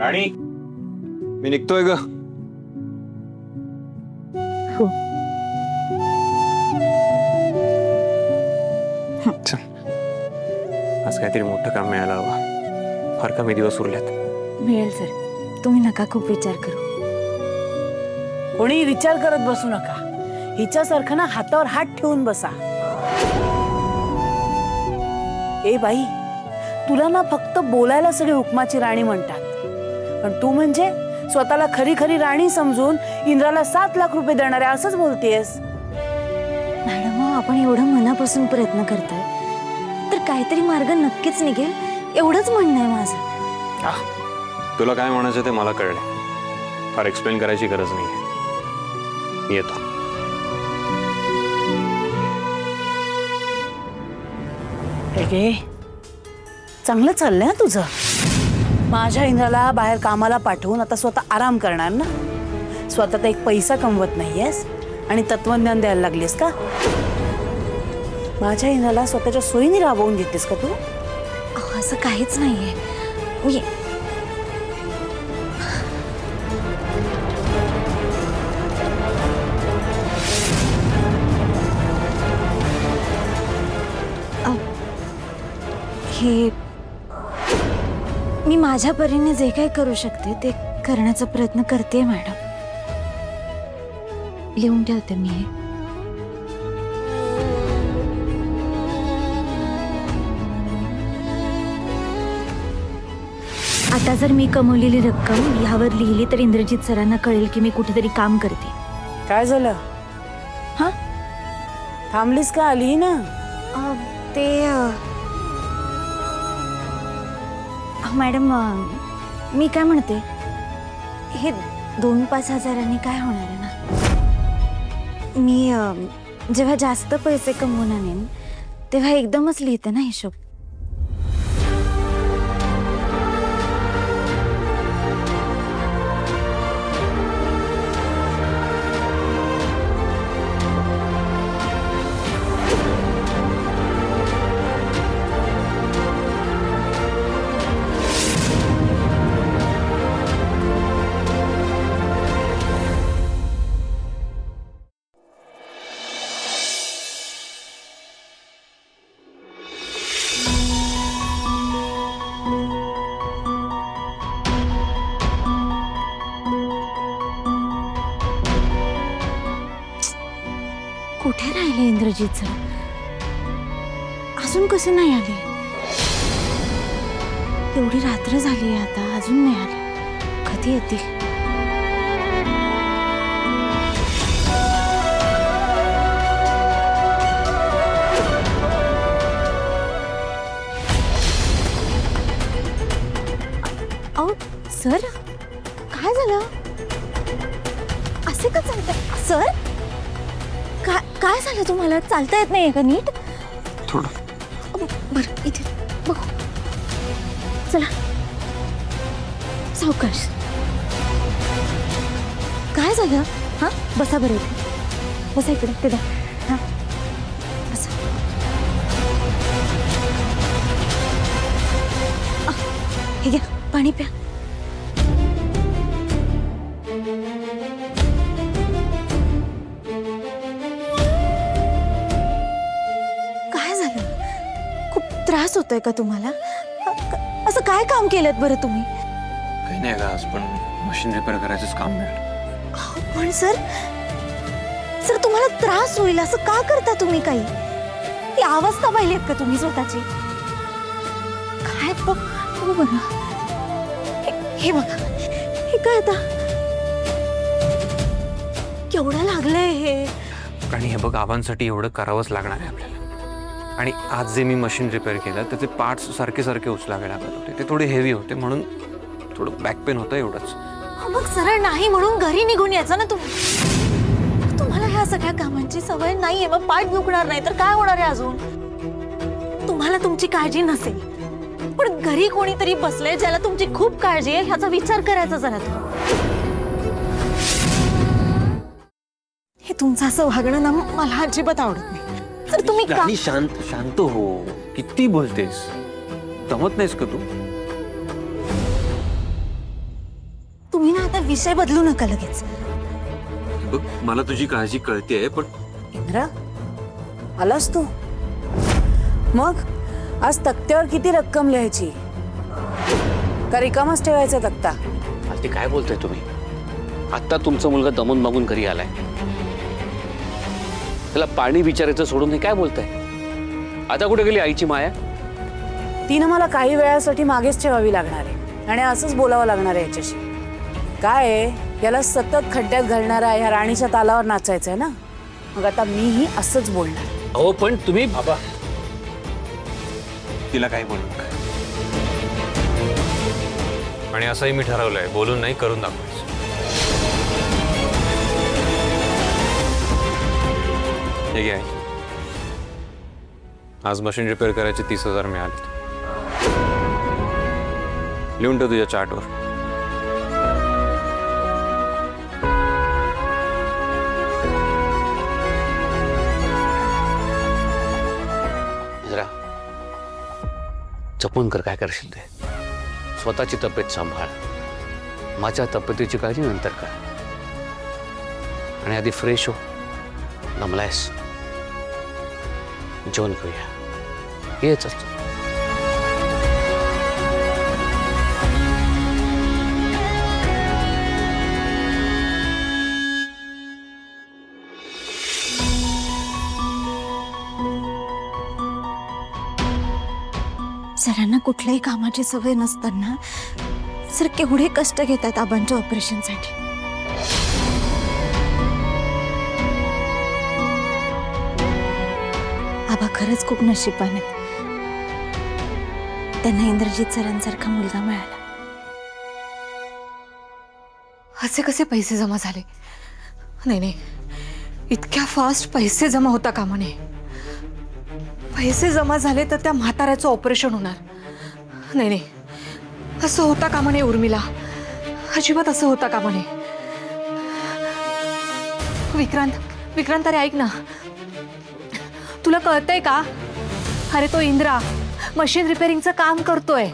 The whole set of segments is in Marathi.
राणी मी निघतोय ग. चल, आज काहीतरी मोठं काम मिळालं हवं. फार कमी दिवस उरलेत. मिळेल सर, तुम्ही नका खूप विचार करू. कोणी विचार करत बसू नका. हिच्यासारखं ना हातावर हात ठेवून बसा. ए बाई, तुला ना फक्त बोलायला सगळे हुकमाची राणी म्हणतात, पण तू म्हणजे स्वतःला खरी खरी राणी समजून इंद्राला 7 लाख रुपये देणार आहे असंच बोलतेस. मॅडम, आपण एवढं मनापासून प्रयत्न करताय तर काहीतरी मार्ग नक्कीच निघेल, एवढंच म्हणणं आहे माझं. तुला काय म्हणायचं ते मला कळलं. फार एक्सप्लेन करायची गरज नाही. मी येतो. हे चांगलं चाललंय तुझं. माझ्या इंद्राला बाहेर कामाला पाठवून आता स्वतः आराम करणार ना. स्वतः एक पैसा कमवत नाहीयेस आणि तत्वज्ञान द्यायला लागलीस का? माझ्या इंद्राला स्वतःच्या सोयीने राबवून घेतेस का तू? असं काहीच नाहीये. मी हे मी माझ्या परीने जे काही करू शकते ते करण्याचा प्रयत्न करते मॅडम. लिहून ठेवते मी हे. आता जर मी कमवलेली रक्कम ह्यावर लिहिली तर इंद्रजित सरांना कळेल की मी कुठेतरी काम करते. काय झालं? हा, थांबलीस का? आली ना. ते मॅडम, मी काय म्हणते, हे 2-5 हजारांनी काय होणार आहे ना. मी जेव्हा जास्त पैसे कमवून आणेन तेव्हा एकदमच लिहिते ना हिशोब. कुठे राहिले इंद्रजित सर? अजून कसे नाही आले? एवढी रात्र झाली आहे आता, अजून नाही आले. कधी येतील? अहो सर, काय झालं? असे का चालतंय सर? काय झालं तुम्हाला? चालता येत नाहीये का नीट? थोडं. बरं, इथे बघू. चला, सावकाश. काय झालं? हा, बसा बरं इथे. बसा इकडे, ते द्या. हा, बसा. हे घ्या, पाणी प्या. त्रास होतोय का तुम्हाला? असं काय काम केलं बरं तुम्ही? काही नाही का, आज पण मशीन रिपेअर करायचंच काम मिळालं. पण सर, तुम्हाला त्रास होईल असं का करता तुम्ही? काही ती अवस्था पाहिलीत का तुम्ही स्वतःची? काय बघू बरं. हे बघा, हे काय आता केवढं लागलंय हे. आणि हे बघ, आव्हानासाठी एवढं करावंच लागणार आहे आपल्याला. आणि आज जे मी मशीन रिपेअर केलं त्याचे पार्ट्स सारखे सारखे उचलावे लागत होते. ते थोडे हेवी होते म्हणून थोडं बॅक पेन होतं, एवढंच. मग सरळ नाही म्हणून घरी निघून यायचं ना तुम्ही. तुम्हाला ह्या सगळ्या कामांची सवय नाहीये, मग पाठ दुखणार नाही तर काय होणार आहे अजून? तुम्हाला तुमची काळजी नसेल, पण घरी कोणीतरी बसले ज्याला तुमची खूप काळजी आहे ह्याचा विचार करायचा जरा तुम्ही. हे तुमचं असं वागणं ना मला अजिबात आवडत नाही. तर तुम्ही राणी, शांत शांत हो. किती बोलतेस? दमत नाहीस का तू? विषय बदलू नका लगेच. बघ, मला तुझी काळजी कळतेय, पण इंद्रा, आलास तू? मग आज तक्त्यावर किती रक्कम लिहायची? का रिकामाच ठेवायचा तक्ता? ते काय बोलतोय तुम्ही? आता तुमचा मुलगा दमून मागून घरी आलाय, त्याला पाणी विचारायचं सोडून हे काय बोलताय? आता कुठे गेली आईची माया? तिनं मला काही वेळासाठी मागेच ठेवावी लागणार आहे आणि असंच बोलावं लागणार आहे याच्याशी. काय आहे, याला सतत खड्ड्यात घालणारा ह्या राणीच्या तालावर नाचायचंय ना, मग आता मीही असंच बोलणार. अहो पण तुम्ही तिला काही बोलू नका. आणि असंही मी ठरवलंय, बोलून नाही, करून दाखवायचं. हे घे आई. आज मशीन रिपेअर करायचे 30,000 मिळाले. लिहून ठेव तुझ्या चार्टवर. जरा जपून कर, काय करशील ते. स्वतःची तब्येत सांभाळ, माझ्या तब्येतीची काळजी नंतर कर. आणि आधी फ्रेश हो. दमलायस, जेवण करूया. ये चल. सरांना कुठल्याही कामाची सवय नसताना सर केवढे कष्ट घेतात आबांच्या ऑपरेशनसाठी. आबा खरंच खूप नशिबान आहेत. त्यांना इंद्रजित सरांसारखा मुलगा मिळाला. असे कसे पैसे जमा झाले? नाही नाही, इतक्या फास्ट पैसे जमा होता कामा नये. पैसे जमा झाले तर त्या म्हाताऱ्याचं ऑपरेशन होणार. नाही नाही, असं होता कामा नये उर्मिला, अजिबात असं होता कामा नये. विक्रांत, विक्रांत, अरे ऐक ना, तुला कळतंय का? अरे तो इंद्रा मशीन रिपेअरिंगचं काम करतोय,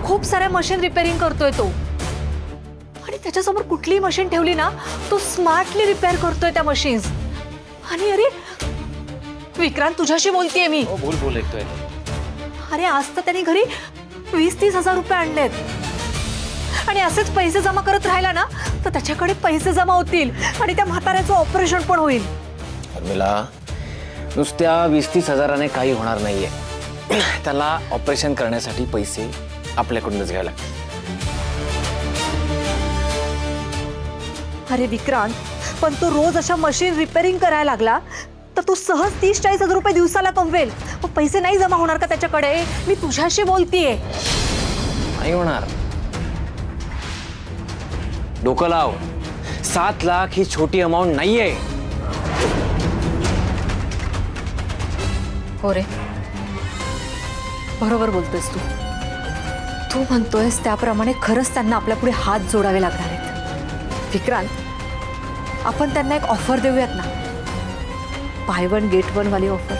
खूप साऱ्या मशीन रिपेअरिंग करतोय तो. आणि त्याच्यासमोर कुठलीही मशीन ठेवली ना, तो स्मार्टली रिपेअर करतोय त्या मशीन्स. आणि अरे विक्रांत, तुझ्याशी बोलतेय मी. बोल बोल, ऐकतोय. अरे आज तर त्यांनी घरी 20-30 हजार रुपये आणलेत. आणि असेच पैसे जमा करत राहिला ना, तर त्याच्याकडे पैसे जमा होतील आणि त्या म्हाताऱ्याचं ऑपरेशन पण होईल. उर्मिला, नुसत्या 20-30 हजाराने काही होणार नाहीये. त्याला ऑपरेशन करण्यासाठी पैसे आपल्याकडूनच घ्यायला लागतील. अरे विक्रांत, पण तो रोज अशा मशीन रिपेअरिंग करायला लागला तर तो सहज 30-40 हजार रुपये दिवसाला कमवेल. मग पैसे नाही जमा होणार का त्याच्याकडे? मी तुझ्याशी बोलतीये. नाही होणार. डोकं लाव. 7 लाख ही छोटी अमाऊंट नाहीये. हो रे, बरोबर बोलतोयस तू. तू म्हणतोयस त्याप्रमाणे खरंच त्यांना आपल्या पुढे हात जोडावे लागणार आहेत. विक्रांत, आपण त्यांना एक ऑफर देऊयात ना, बाय 1 गेट 1 वाली ऑफर.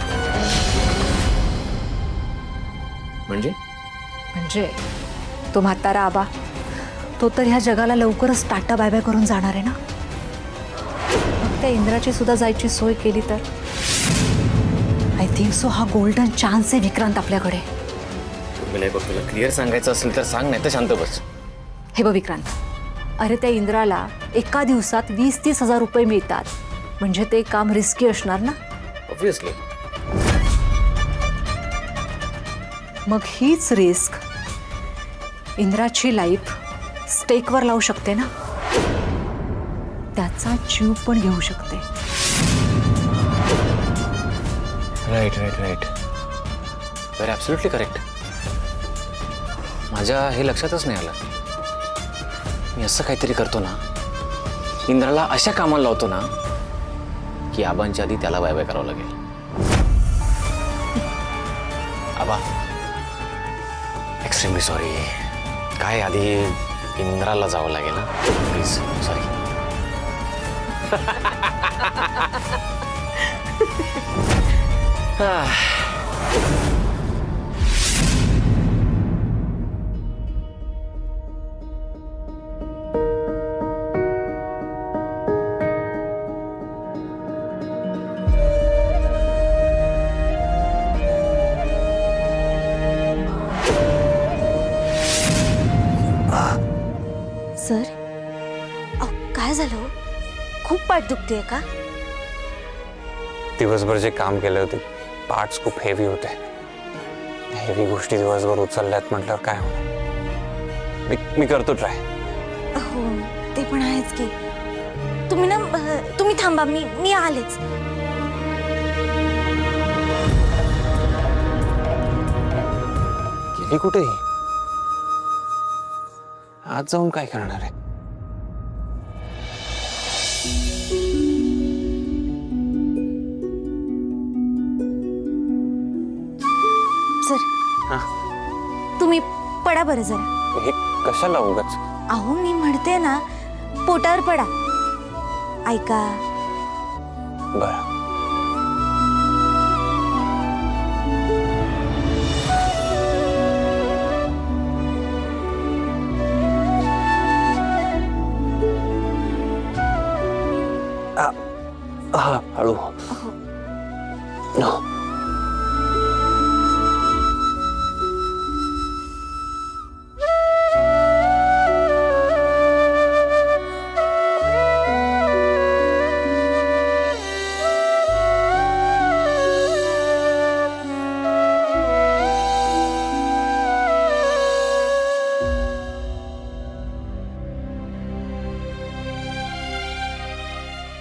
म्हणजे तो म्हातारा आबा, तो तर ह्या जगाला लवकरच टाटा बाय बाय करून जाणार आहे ना. मग त्या इंद्राची सुद्धा जायची सोय केली तर आय थिंक सो हा गोल्डन चान्स आहे विक्रांत आपल्याकडे. तुला क्लिअर सांगायचं असेल तर सांग, नाही तर शांत बस. हे बघ विक्रांत, अरे त्या इंद्राला एका दिवसात 20-30 हजार रुपये मिळतात, म्हणजे ते काम रिस्की असणार ना. ऑब्व्हियसली. मग हीच रिस्क इंद्राची लाईफ स्टेकवर लावू शकते ना, त्याचा जीव पण घेऊ शकते. राईट. Very absolutely correct. माझ्या हे लक्षातच नाही आलं. मी असं काहीतरी करतो ना, इंद्राला अशा कामाला लावतो ना की आबांच्या आधी त्याला बाय बाय करावं लागेल. आबा, एक्स्ट्रीमली सॉरी. काय आधी इंद्राला जावं लागेल ना, प्लीज. सॉरी. काय झालं हो? खूप पाठ दुखतेय का? दिवसभर जे काम केले होते पार्ट्स खूप हेवी होते. हेवी गोष्टी दिवसभर उचलल्यात म्हटल्यावर काय होणार. मी करतो ट्राय. हो ते पण आहेच की. तुम्ही थांबा, मी आलेच. गेली कुठे ही? आज जाऊन काय करणार आहे? सर हा. तुम्ही पडा बरं जरा. हे कशाला उगाच? अहो मी म्हणते ना, पोटावर पडा. ऐका. बरं. हा हळू. No.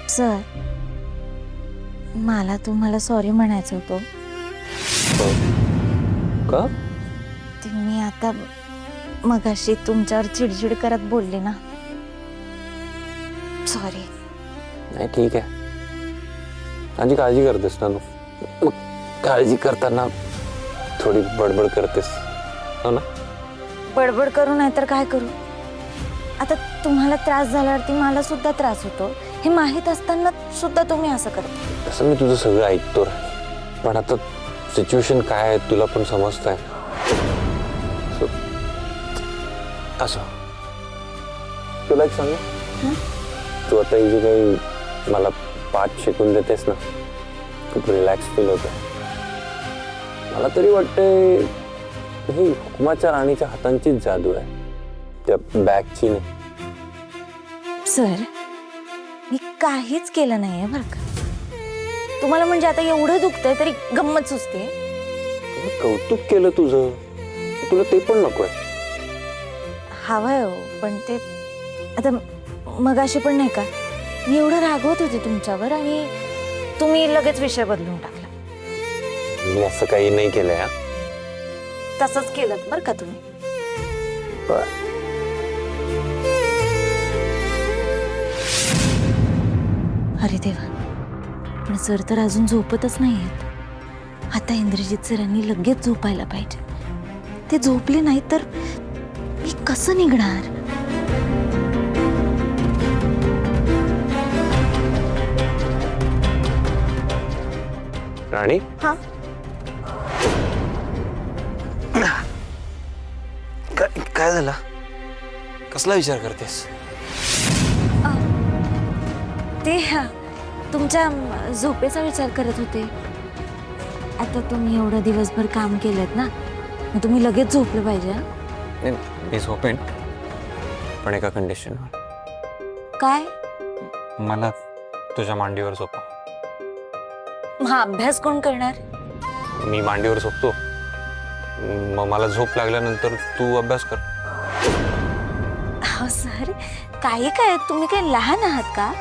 सर मला तुम्हाला सॉरी म्हणायचं होतं. का? ते मी आता मगाशी तुमच्यावर चिडचिड करत बोलले ना. सॉरी. नाही ठीक आहे. माझी काळजी करतेस ना तू. मग काळजी करताना थोडी बडबड करतेस हो ना? बडबड करू नाही तर काय करू. आता तुम्हाला त्रास झाल्यावरती मला सुद्धा त्रास होतो हे माहीत असताना सुद्धा तुम्ही असं करता. तसं मी तुझं सगळं ऐकतो रे. पण आता सिच्युएशन काय आहे तुला पण समजतंय. असं तुला एक सांगू, तू आता ही जी काही मला पाठ शिकून देतेस ना, खूप रिलॅक्स फील होतं. मला तरी वाटतंय ही हुकुमाच्या राणीच्या हातांचीच जादू आहे, त्या बॅगची नाही. सर मी काहीच केलं नाहीये बरं का. तुम्हाला म्हणजे आता एवढं दुखतंय तरी गंमत सुचते. कौतुक केलं तुझं, तुला ते पण नकोय. हवंय हो, पण ते आता मगाशी पण नाही का मी एवढं रागवत होते तुमच्यावर आणि तुम्ही लगेच विषय बदलून टाकला. मी असं काही नाही केलंय. हा तसंच केलं बरं का तुम्ही. बरं. अरे देवा, पण सर तर अजून झोपतच नाहीयेत. आता इंद्रजित सरांनी लगेच झोपायला पाहिजे. ते झोपले नाही तर मी कसं निघणार. राणी, हा काय झालं? कसला विचार करतेस? ते तुमच्या झोपेचा विचार करत होते. आता तुम्ही एवढं दिवसभर काम केलं ना, मग तुम्ही लगेच झोपलं पाहिजे. नाही, मी झोपेन पण एका कंडिशनवर. काय? मला तुझ्या मांडीवर झोपव. हा अभ्यास कोण करणार? मी मांडीवर झोपतो, मग मला झोप लागल्यानंतर तू अभ्यास कर. हो सर, काय काय तुम्ही काय लहान आहात का?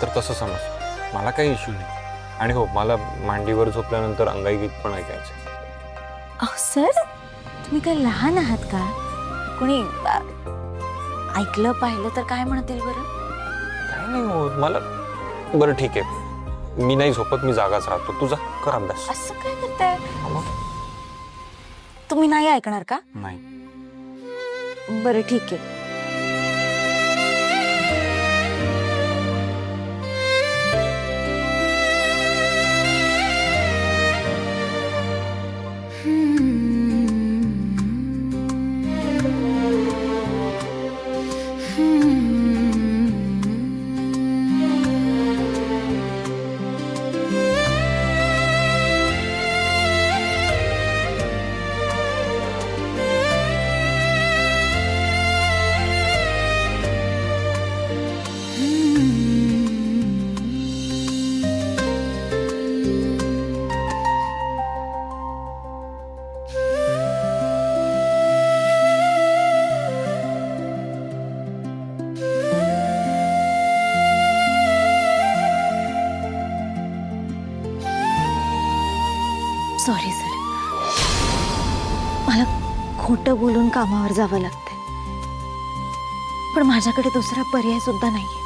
तर तसं समज, मला काही इश्यू नाही. आणि हो, मला मांडीवर झोपल्यानंतर अंगाई गीत पण ऐकायचं. अहो सर, तुम्ही काय लहान आहात का? कोणी ऐकलं पाहिलं तर काय म्हणतील बरं? काय नाही हो मला. बरं ठीक आहे, मी नाही झोपत, मी जागाच राहतो. तुझा कर अभ्यास. असं काय करताय? तुम्ही नाही ऐकणार का? नाही. बरं ठीक आहे. सॉरी सर, मला खोटं बोलून कामावर जावं लागतंय, पण माझ्याकडे दुसरा पर्याय सुद्धा नाहीये.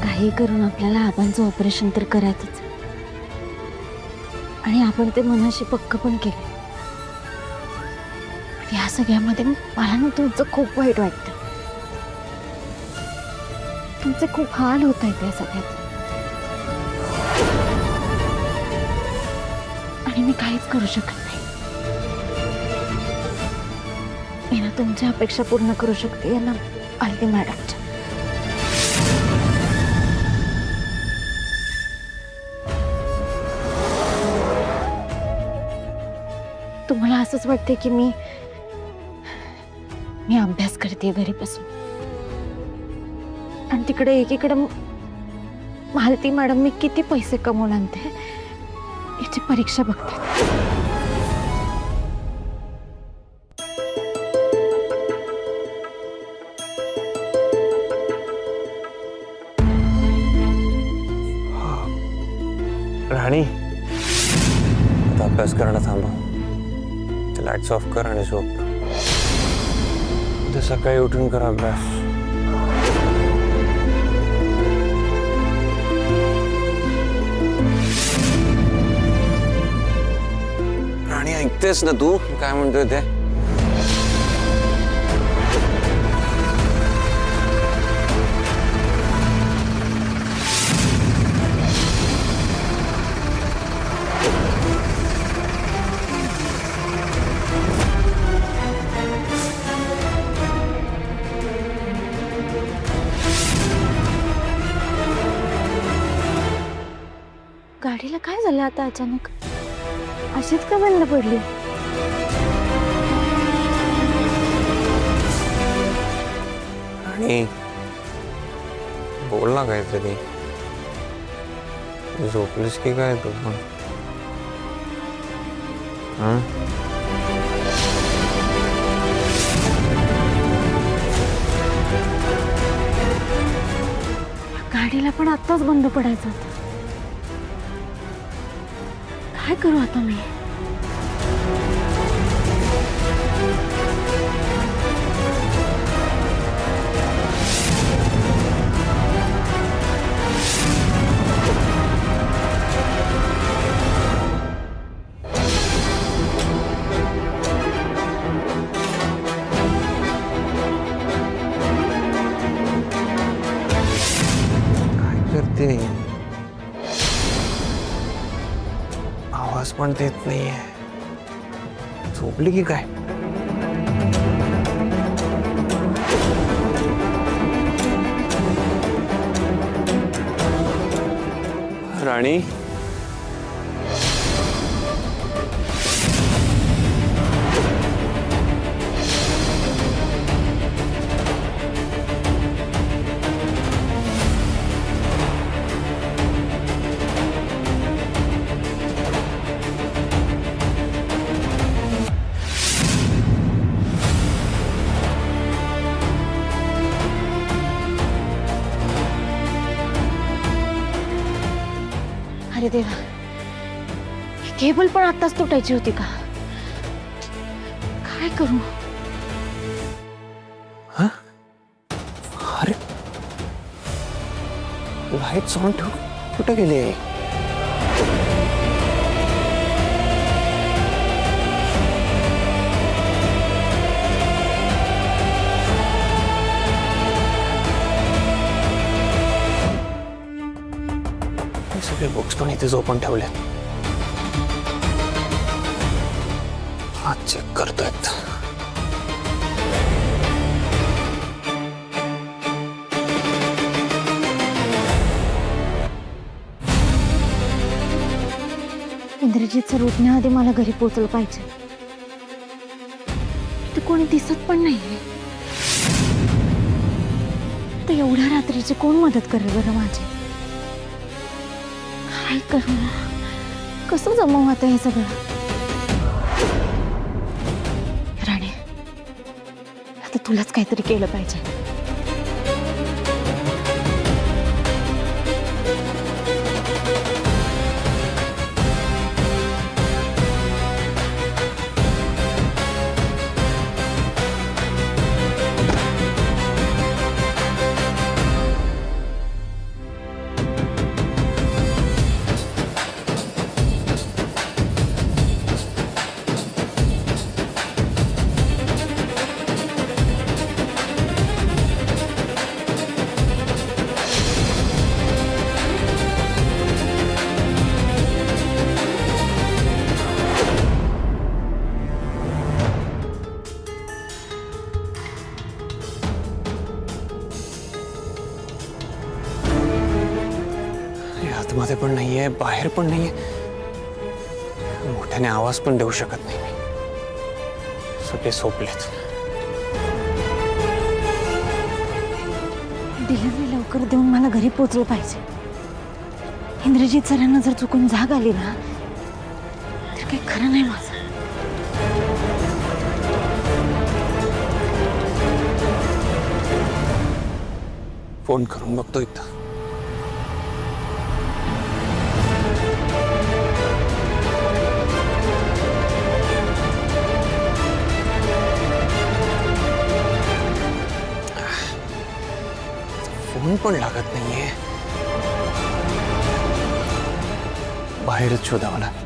काही करून आपल्याला आबांचं ऑपरेशन तर करायचंच, आणि आपण ते मनाशी पक्क पण केले. या सगळ्यामध्ये मला ना तुमचं खूप वाईट वाटतं. तुमचे खूप हाल होत आहेत या सगळ्यात, आणि मी काहीच करू शकत नाही. मी ना तुमच्या अपेक्षा पूर्ण करू शकते या ना आलती मॅडमच्या. तुम्हाला असंच वाटते की मी अभ्यास करते घरी बसून, आणि तिकडे एकीकडे मालती मॅडम मी किती पैसे कमवून आणते याची परीक्षा बघते. राणी, आता अभ्यास करणं थांबव. लाईट्स ऑफ कर आणि झोप. उद्या सकाळी उठून कर अभ्यास. राणी, ऐकतेस ना तू काय म्हणतोय ते? गाडीला काय झालं आता अचानक? अशीच का बंद पडली? आणि बोल ना काहीतरी. झोपलीस की काय तू पण? गाडीला पण आत्ताच बंद पडायचं होतं. काय करू आता मी? काय करते? आवाज पण देत नाहीये. झोपली की काय? राणी, अरे देवा, ही केबल पण आत्ताच तुटायची होती का? काय करू? अरे लाईट्स ऑन ठेव. कुठे गेले? सगळे बुक्स पण इथे झोपून ठेवले. आज चेक करतोय. इंद्रजितचं रुटण्याआधी मला घरी पोहोचलं पाहिजे. इथे कोणी दिसत पण नाहीये. तर एवढ्या रात्रीची कोण मदत करेल बरं माझी? काय करू? कसं जमवू आता हे सगळं? राणे, आता तुलाच काहीतरी केलं पाहिजे. आतमध्ये पण नाहीये, बाहेर पण नाहीये. मोठ्याने आवाज पण देऊ शकत नाही मी. सगळे झोपलेत. डिलिव्हरी लवकर देऊन मला घरी पोहोचलं पाहिजे. इंद्रजित सरांना जर चुकून जाग आली ना तर काही खरं नाही माझं. फोन करून बघतो एकदा. फोन पण लागत नाहीये. बाहेरच शोधावं लागेल.